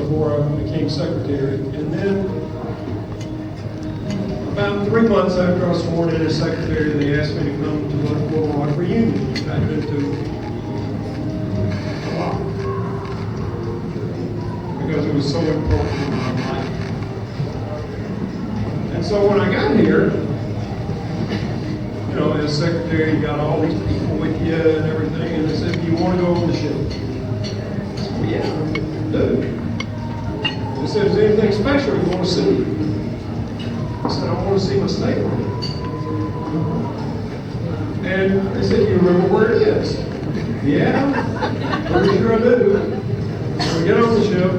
before I became secretary. And then about 3 months after I was sworn in as secretary, they asked me to come to the Little Rock reunion. I'd been to a lot because it was so important in my life. And so when I got here, you know, as secretary, you got all these people with you and everything, and they said, "Do you want to go on the ship?" I said, "Well, yeah, I do." They said, "Is there anything special you want to see?" I said, "I want to see my stateroom." And they said, "You remember where it is?" "Yeah, pretty sure I do." So we get on the ship,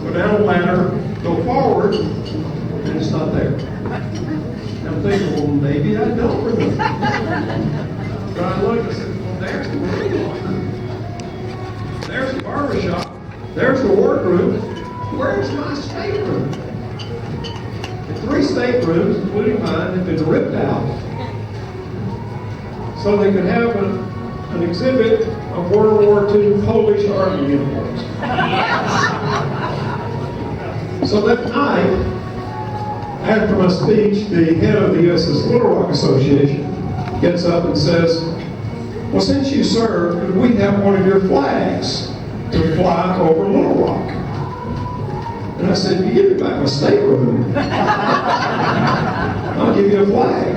go down a ladder, go forward, and it's not there. I'm thinking, well, maybe I don't remember. But I looked, I said, well, there's the room locker. There's the barber shop. There's the wardroom. Where's my stateroom? The 3 staterooms, including mine, had been ripped out so they could have an exhibit of World War II Polish Army uniforms. So that night, after my speech, the head of the USS Little Rock Association gets up and says, "Well, since you served, could we have one of your flags to fly over Little Rock?" And I said, "You give me back my stateroom, I'll give you a flag."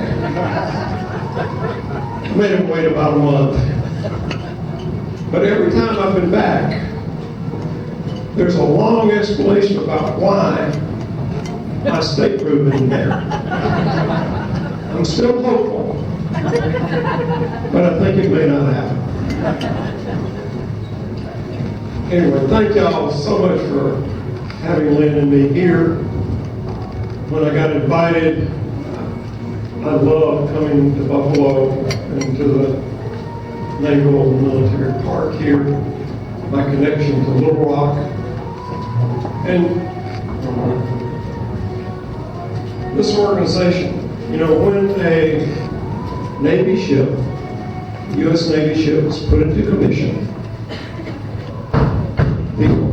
I made him wait about a month. But every time I've been back, there's a long explanation about why my stateroom isn't there. I'm still hopeful, but I think it may not happen. Anyway, thank y'all so much for having Lynn and me here. When I got invited, I love coming to Buffalo and to the Naval Military Park here, my connection to Little Rock. And this organization, you know, when a Navy ship, U.S. Navy ship, is put into commission, people.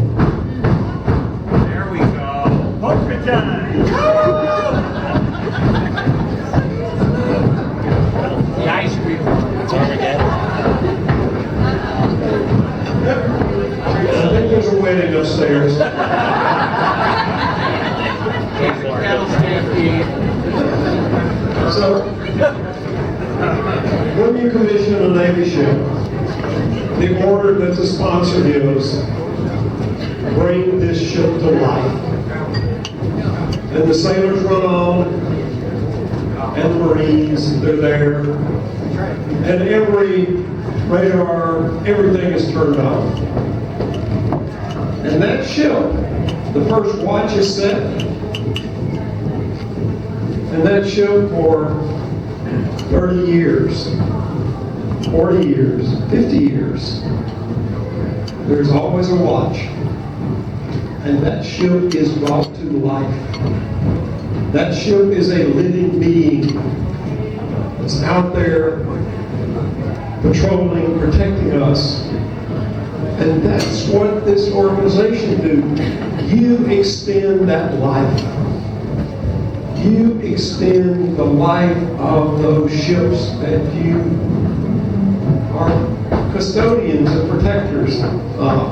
There we go. Poker time. The ice cream. It's Armageddon. I think there's a wedding upstairs. So, when you commission a Navy ship, the order that the sponsor gives, bring this ship to life. And the sailors run on, and the Marines, they're there, and every radar, everything is turned on. And that ship, the first watch is set, and that ship for 30 years, 40 years, 50 years, there's always a watch. And that ship is brought to life. That ship is a living being that's out there patrolling, protecting us. And that's what this organization do. You extend that life. You extend the life of those ships that you are custodians and protectors of.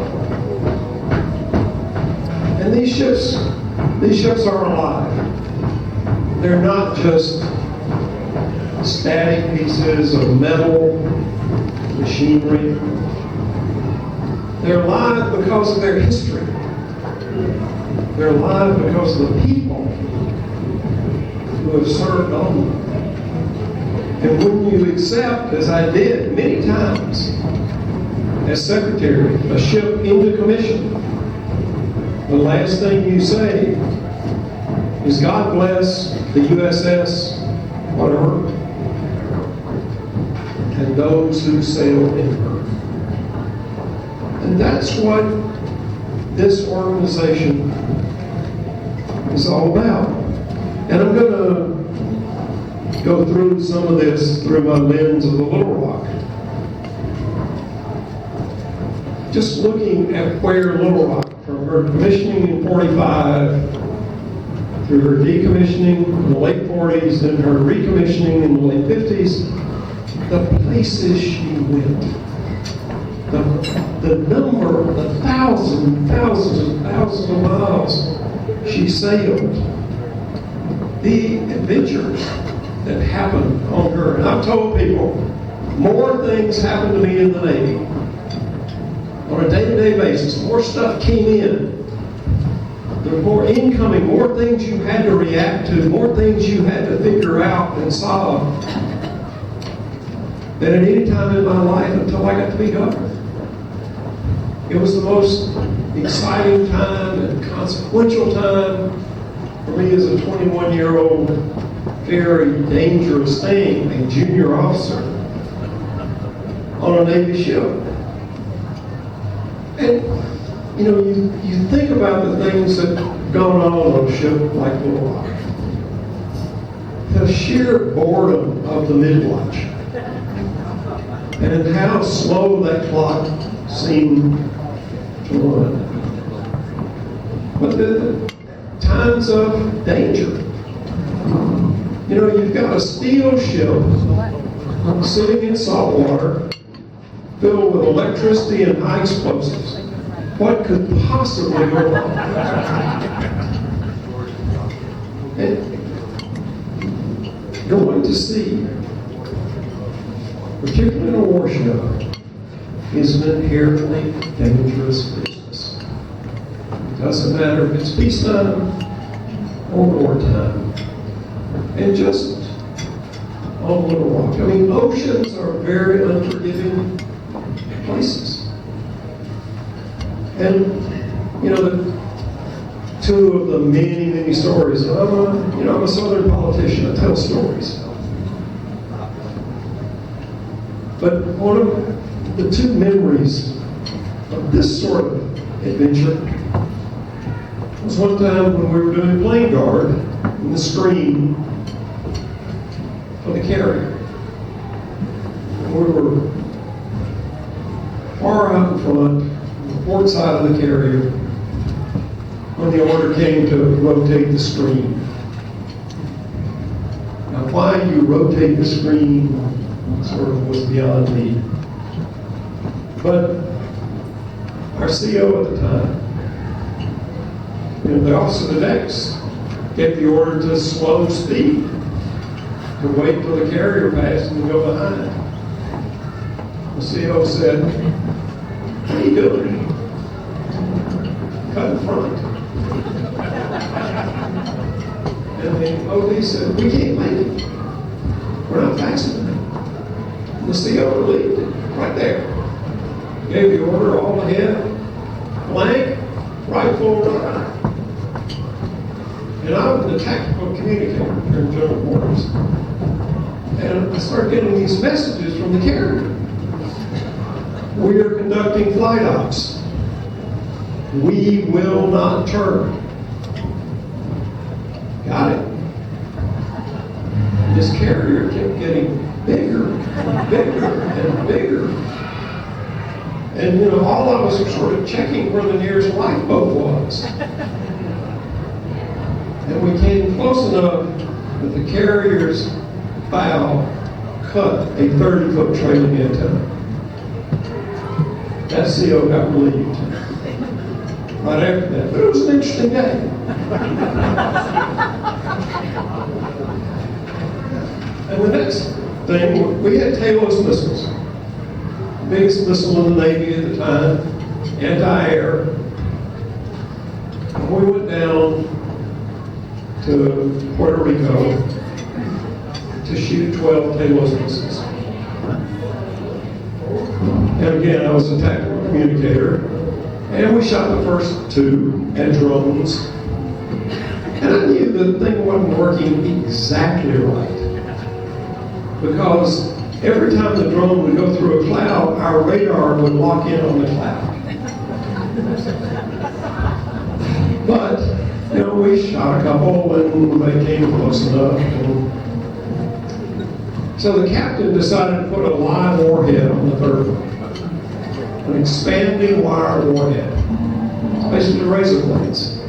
And these ships are alive. They're not just static pieces of metal, machinery. They're alive because of their history. They're alive because of the people who have served on them. And when you accept, as I did many times as secretary, a ship into commission, the last thing you say is, "God bless the USS whatever, and those who sail in her." And that's what this organization is all about. And I'm going to go through some of this through my lens of the Little Rock. Just looking at where Little Rock from her commissioning in 45, through her decommissioning in the late 40s, then her recommissioning in the late 50s, the places she went, the number, the thousands of miles she sailed, the adventures that happened on her. And I've told people, more things happened to me in the Navy on a day-to-day basis. More stuff came in. There were more incoming, more things you had to react to, more things you had to figure out and solve than at any time in my life until I got to be governor. It was the most exciting time and consequential time for me as a 21-year-old, very dangerous thing, a junior officer on a Navy ship. And you know, you think about the things that have gone on a ship like Little Rock. The sheer boredom of the midwatch. And how slow that clock seemed to run. But the times of danger. You know, you've got a steel ship sitting in salt water, filled with electricity and high explosives. What could possibly go wrong? And going to sea, particularly in a warship, is an inherently dangerous business. It doesn't matter if it's peacetime or wartime. And just on Little Rock, I mean, oceans are very unforgiving places. And, you know, two of the many stories. I'm a Southern politician. I tell stories. But one of the two memories of this sort of adventure was one time when we were doing plane guard in the screen for the carrier. And we were far out in front, port side of the carrier, when the order came to rotate the screen. Now, why you rotate the screen sort of was beyond me. But our CO at the time, you know, the officer of the decks gave the order to slow speed, to wait till the carrier passed and to go behind. The CO said, "What are you doing? Cut in front." And the OD said, "We can't make it. We're not fast enough." And the CO relieved it right there. Gave the order all ahead, blank, right forward. And I was the tactical communicator here in General Quarters. And I started getting these messages from the carrier. "We are conducting flight ops. We will not turn." Got it. This carrier kept getting bigger and bigger and bigger. And you know, all of us were sort of checking where the nearest lifeboat was. And we came close enough that the carrier's bow cut a 30-foot trailing antenna. That CO got relieved right after that. But it was an interesting day. And the next thing, we had tailless missiles. Biggest missile in the Navy at the time, anti-air. And we went down to Puerto Rico to shoot 12 tailless missiles. And again, I was a tactical communicator, and we shot the first two at drones. And I knew the thing wasn't working exactly right, because every time the drone would go through a cloud, our radar would lock in on the cloud. But, you know, we shot a couple and they came close enough. And so the captain decided to put a live warhead on the third one, an expanding wire warhead. basically razor blades.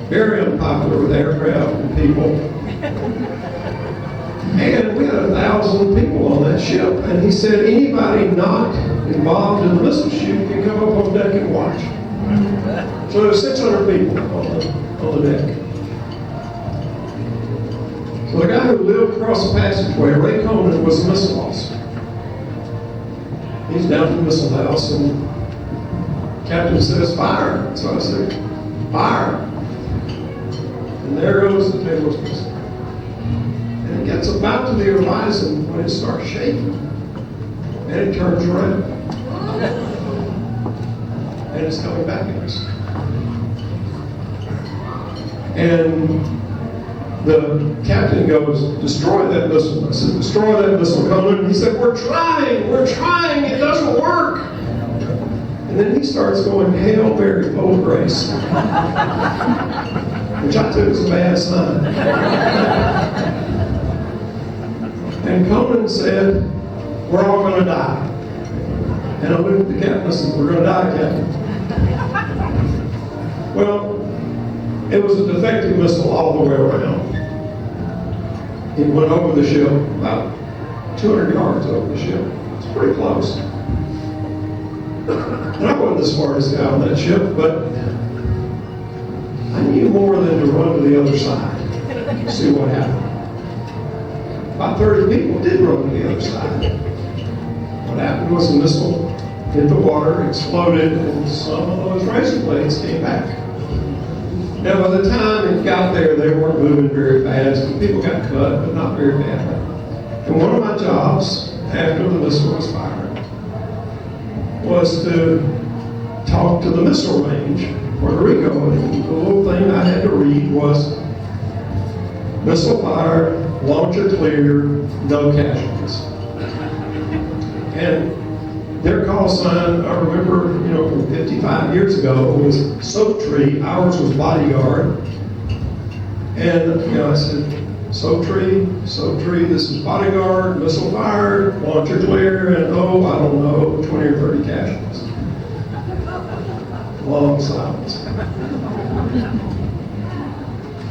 Very unpopular with aircraft and people. And we had 1,000 people on that ship, and he said anybody not involved in the missile shoot can come up on deck and watch. So there were 600 people on the deck. So the guy who lived across the passageway, Ray Conan, was a missile officer. He's down to the missile house, and the captain says, "Fire." So I said, "Fire." And there goes the Taylor's missile. And it gets about to the horizon when it starts shaking. And it turns around. And it's coming back at us. And the captain goes, "Destroy that missile." I said, "Destroy that missile, Conan." He said, we're trying, it doesn't work." And then he starts going, "Hail Mary, full of grace," which I took as a bad sign. And Conan said, "We're all going to die." And I looked at the captain and said, "We're going to die, Captain." Well, it was a defective missile all the way around. It went over the ship, about 200 yards over the ship. It's pretty close. And I wasn't the smartest guy on that ship, but I knew more than to run to the other side to see what happened. About 30 people did run to the other side. What happened was the missile hit the water, exploded, and some of those razor blades came back. Now, by the time it got there, they weren't moving very fast. People got cut, but not very badly. And one of my jobs, after the missile was fired, was to talk to the missile range, Puerto Rico. And the little thing I had to read was, "Missile fired, launcher clear, no casualties." And their call sign, I remember, from 55 years ago, was Soap Tree. Ours was Bodyguard. And, I said, Soap Tree, this is Bodyguard, missile fired, launcher clear, and I don't know, 20 or 30 casualties. Long silence.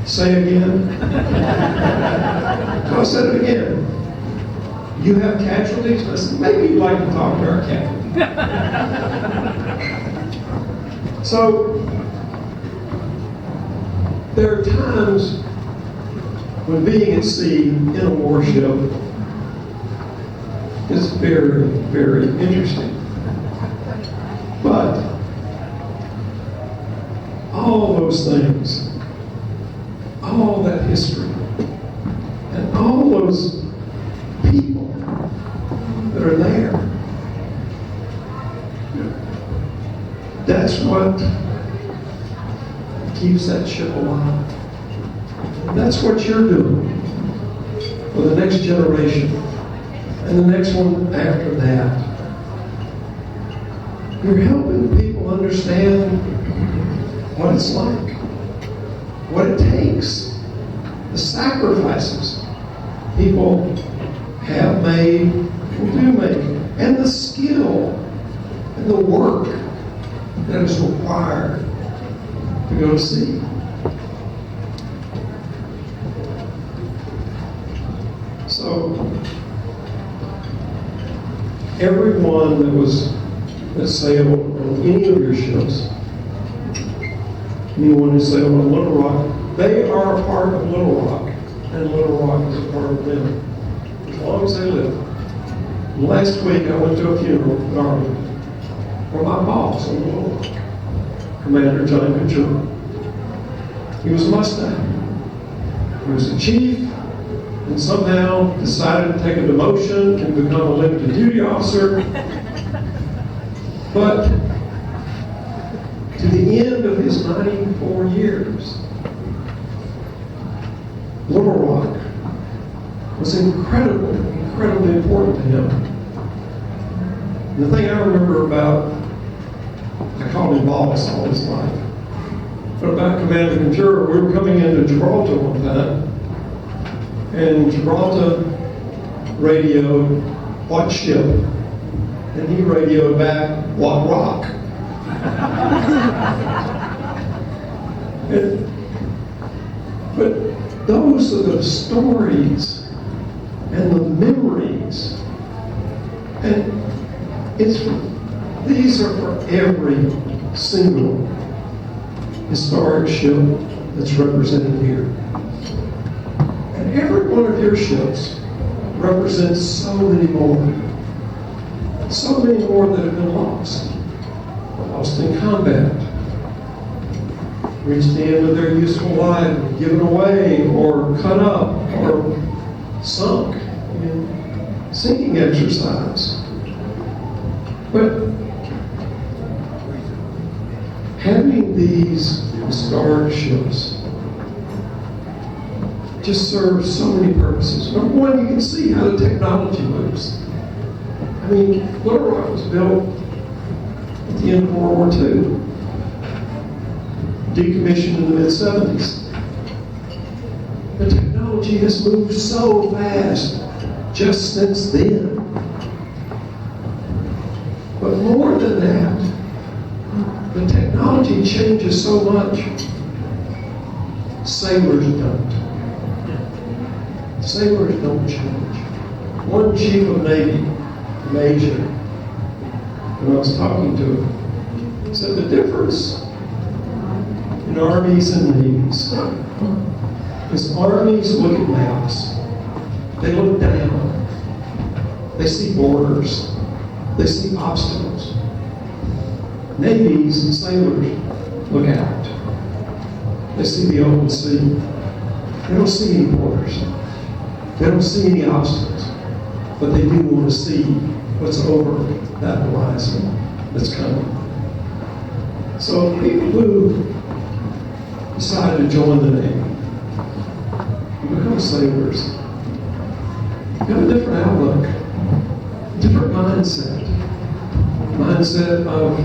Say again. So I said it again. "You have casualties?" I said, "Maybe you'd like to talk to our captain." So, there are times when being at sea in a warship is very, very interesting. But all those things, all that history, and all those people that are there, that's what keeps that ship alive. That's what you're doing for the next generation and the next one after that. You're helping people understand what it's like, what it takes, the sacrifices people have made and do make, and the skill and the work that is required to go to sea. So, everyone that sailed on any of your ships, anyone who sailed on Little Rock, they are a part of Little Rock, and Little Rock is a part of them, as long as they live. Last week I went to a funeral in the Army for my boss on Little Rock, Commander John Couture. He was a Mustang. He was a chief, and somehow decided to take a demotion and become a limited duty officer. But to the end of his 94 years, Little Rock was incredibly important to him. And the thing I remember about, I called him boss all his life, but about Commander Couture, we were coming into Gibraltar one time, and Gibraltar radioed, "What ship?" And he radioed back, "What rock?" But those are the stories and the memories. And these are for every single historic ship that's represented here. And every one of your ships represents so many more. So many more that have been lost. Lost in combat. Reached the end of their useful life, given away, or cut up, or sunk in sinking exercise. But having these historic ships just serves so many purposes. Number one, you can see how the technology moves. I mean, Little Rock was built at the end of World War II, decommissioned in the mid-70s. The technology has moved so fast just since then. But more than that, the technology changes so much, sailors don't. Sailors don't change. One chief of Navy from Asia, when I was talking to him, said the difference in armies and navies is armies look at maps. They look down. They see borders. They see obstacles. Navies and sailors look out. They see the open sea. They don't see any borders. They don't see any obstacles. But they do want to see what's over that horizon that's coming. So people who decide to join the Navy, you become sailors, you have a different outlook, different mindset of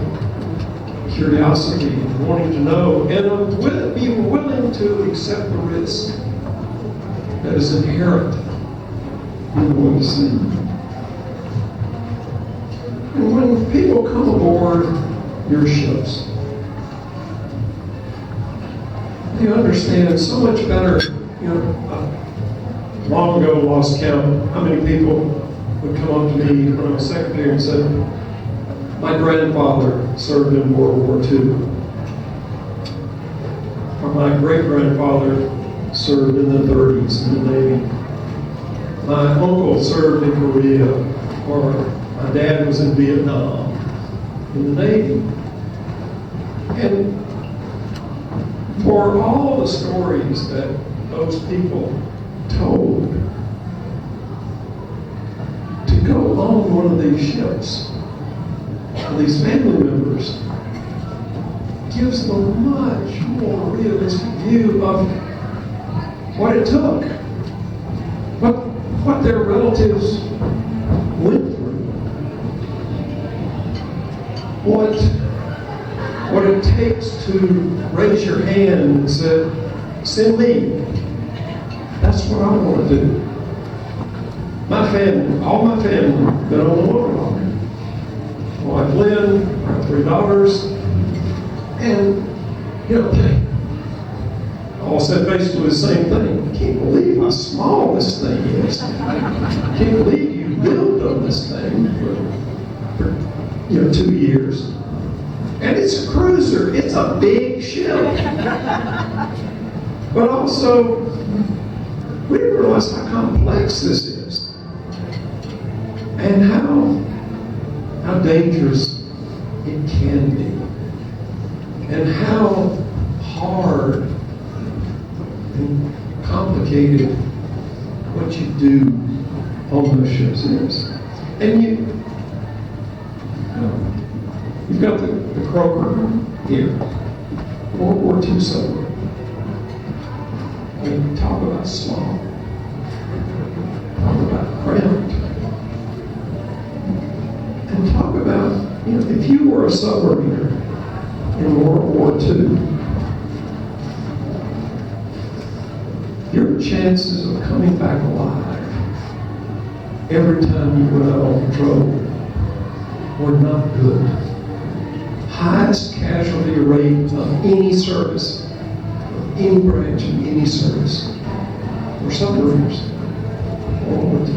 curiosity and wanting to know, and of being willing to accept the risk that is inherent in going to sea. And when people come aboard your ships, they understand so much better. You know, long ago, lost count how many people would come up to me when I was secretary and said, my grandfather served in World War II. Or my great-grandfather served in the 30s in the Navy. My uncle served in Korea. Or my dad was in Vietnam in the Navy. And for all the stories that those people told, to go on one of these ships, these family members, gives them a much more realistic view of what it took, what their relatives went through, what it takes to raise your hand and say, send me. That's what I want to do. My family, all my family, been on the Little Rock. My wife Lynn, my 3 daughters, and you know, they all said basically the same thing. I can't believe how small this thing is. I can't believe you built on this thing for 2 years. And it's a cruiser. It's a big ship. But also, we didn't realize how complex this is. And how dangerous it can be. And how hard and complicated what you do on those ships is. And you've got the Croker here, World War II submarine. I mean, talk about small. Talk about Cramp. And talk about, if you were a submariner in World War II, your chances of coming back alive every time you went out on patrol were not good. Highest casualty rate of any service any branch of any service, or submariners, World War II.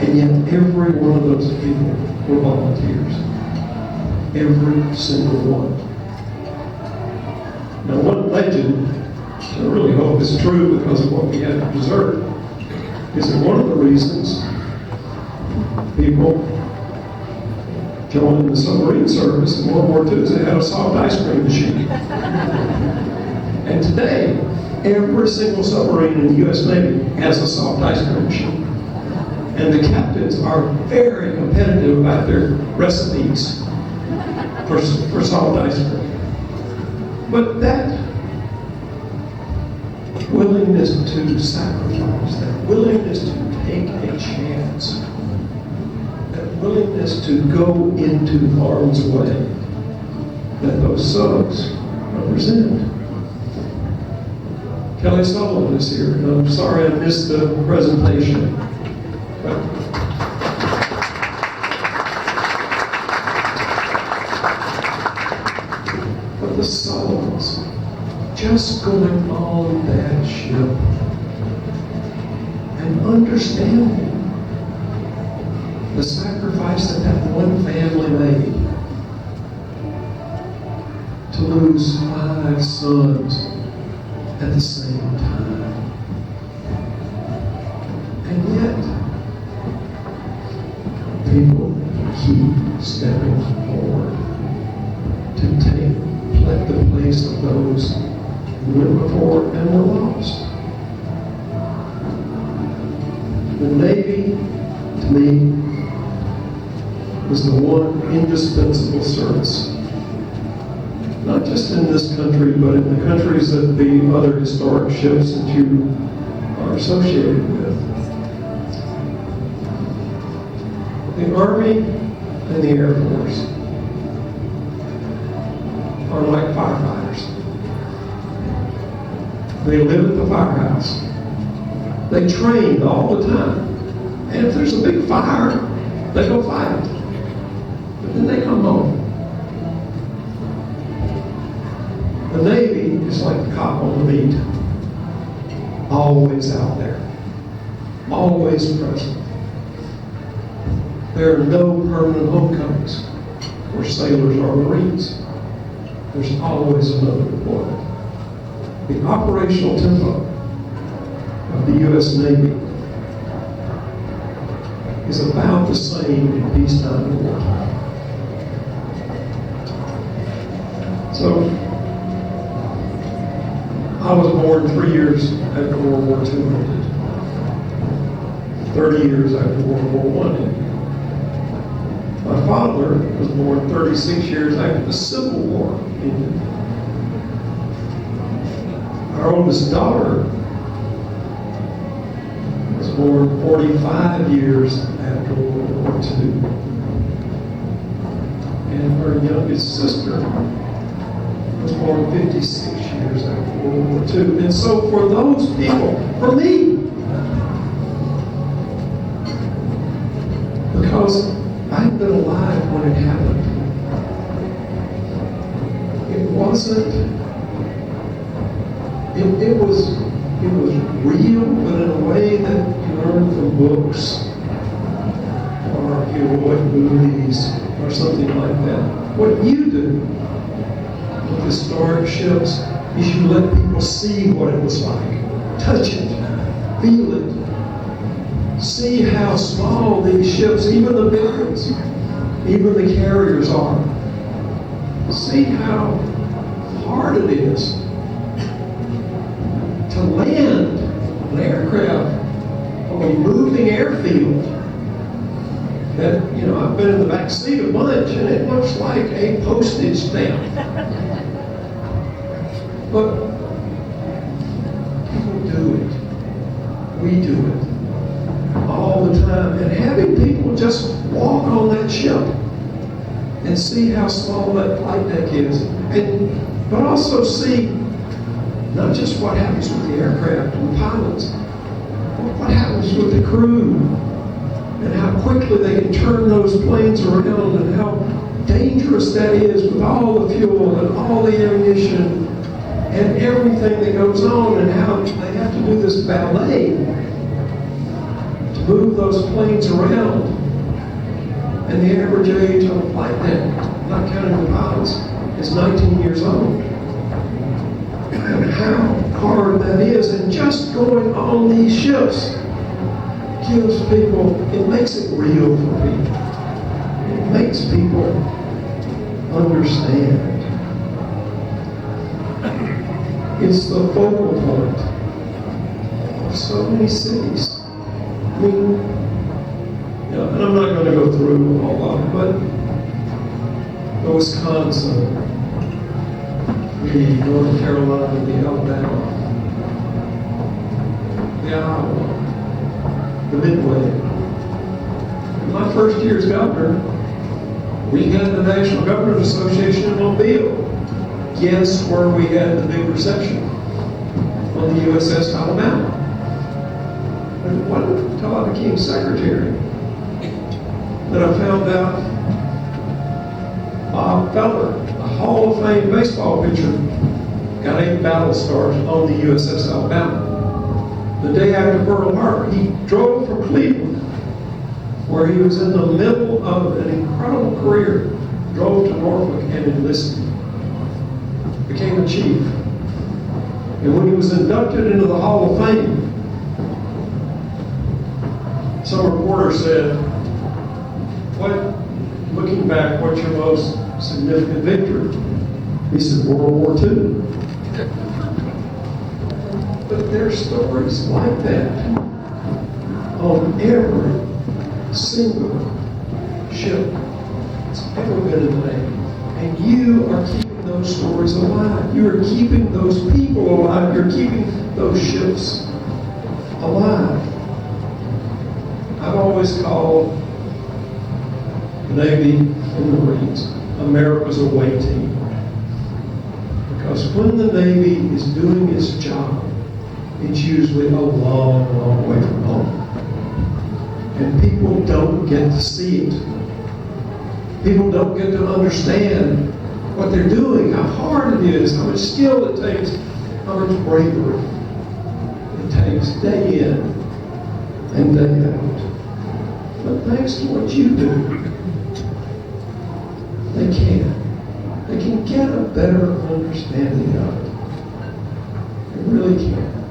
And yet every one of those people were volunteers. Every single one. Now one legend, I really hope is true because of what we had to preserve, is that one of the reasons people joined the submarine service in World War II is they had a soft ice cream machine. And today, every single submarine in the U.S. Navy has a soft ice cream machine. And the captains are very competitive about their recipes for soft ice cream. But that willingness to sacrifice, that willingness to take a chance, that willingness to go into harm's way, that those subs represent. Kelly Sullivan is here. And I'm sorry I missed the presentation. But the Sullivans, just going on that ship and understanding the sacrifice that that one family made to lose 5 sons at the same time. And yet, people keep stepping forward to let the place of those who went before and were lost. The Navy, to me, was the one indispensable service. Not just in this country, but in the countries that the other historic ships that you are associated with. The Army and the Air Force are like firefighters. They live at the firehouse. They train all the time. And if there's a big fire, they go fight it. But then they come home. The Navy is like the cop on the beat. Always out there. Always present. There are no permanent homecomings for sailors or Marines. There's always another deployment. The operational tempo of the U.S. Navy is about the same in peacetime and wartime. So, I was born 3 years after World War II ended. 30 years after World War I ended. My father was born 36 years after the Civil War ended. Our oldest daughter was born 45 years after World War II. And her youngest sister was born 56 years after World War II. And so for those people, for me, because I've been alive when it happened, it wasn't, it was real, but in a way that you learn from books or heroic movies or something like that. What you do with historic ships is you let people see what it was like, touch it, feel it, see how small these ships, even the big ones, even the carriers are. See how hard it is to land an aircraft on a moving airfield. That, you know, I've been in the back seat a bunch and it looks like a postage stamp. But people do it. We do it all the time. And having people just walk on that ship and see how small that flight deck is, but also see not just what happens with the aircraft and the pilots, but what happens with the crew, and how quickly they can turn those planes around, and how dangerous that is with all the fuel and all the ammunition and everything that goes on, and how they have to do this ballet to move those planes around. And the average age of a flight deck, not counting the pilots, is 19 years old. And how hard that is, and just going on these ships gives people, it makes it real for people. It makes people understand. It's the focal point of so many cities. I mean, and I'm not going to go through all of them, but the Wisconsin, the North Carolina, the Alabama, the Iowa, the Midway. In my first year as governor, we had the National Governors Association in Mobile. Guess where we had the big reception? On the USS Alabama. And it wasn't until I became secretary that I found out Bob Feller, a Hall of Fame baseball pitcher, got 8 battle stars on the USS Alabama. The day after Pearl Harbor, he drove from Cleveland, where he was in the middle of an incredible career, drove to Norfolk and enlisted, became a chief. And when he was inducted into the Hall of Fame, some reporter said, looking back, what's your most significant victory? He said, World War II. But there's stories like that on every single ship that's ever been in the Navy. And you are keeping those stories alive. You are keeping those people alive. You're keeping those ships alive. I've always called the Navy and the Marines America's away team. Because when the Navy is doing its job, it's usually a long, long way from home. And people don't get to see it. People don't get to understand what they're doing, how hard it is, how much skill it takes, how much bravery it takes day in and day out. But thanks to what you do, they can get a better understanding of it. They really can.